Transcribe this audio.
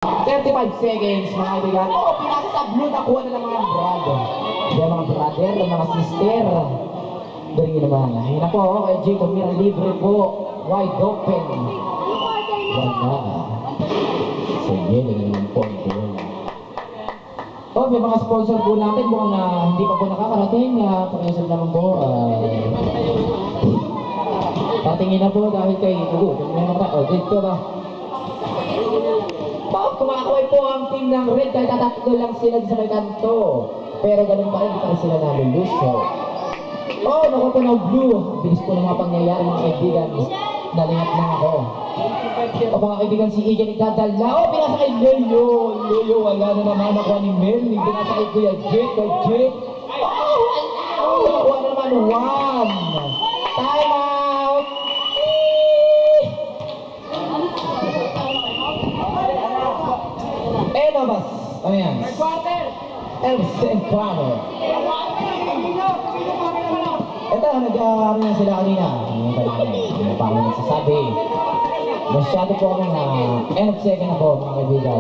35 seconds, mga kaibigan. Oh, pinasa blue, nakuha na ng mga brother. Yung mga brother, mga sister. Galing naman. Ayun na po, kay Jacob Mira, libre po. Wide open. Ganda. Sige, galing naman po. Oh, may mga sponsor po natin mukhang hindi pa po nakakarating. Pakiusap naman po. Patingin na po dahil kay dito ba? Kumakaway po ang team ng red dahil tatatlo lang sila sa may kanto. Pero ganun pa rin, hindi pa sila nalulusyo. Oh, naku po ng blue. Bilis po ng mga pangyayari mga kaibigan. Nalingat na ako. O mga kaibigan, si Igan nagdadala. Oh, pinasa kay Leo. Leo, wala na naman ako ni Mel. Pinasa kay Kuya Jake. Oh, nakuha na naman one. Time out. Elabas. Ano yan? Elvis Enquadro. Ito, nag-aaral na sila kanina. Ano pa ako nagsasabi? Masyado po kami na end of second na po, mga kaibigan.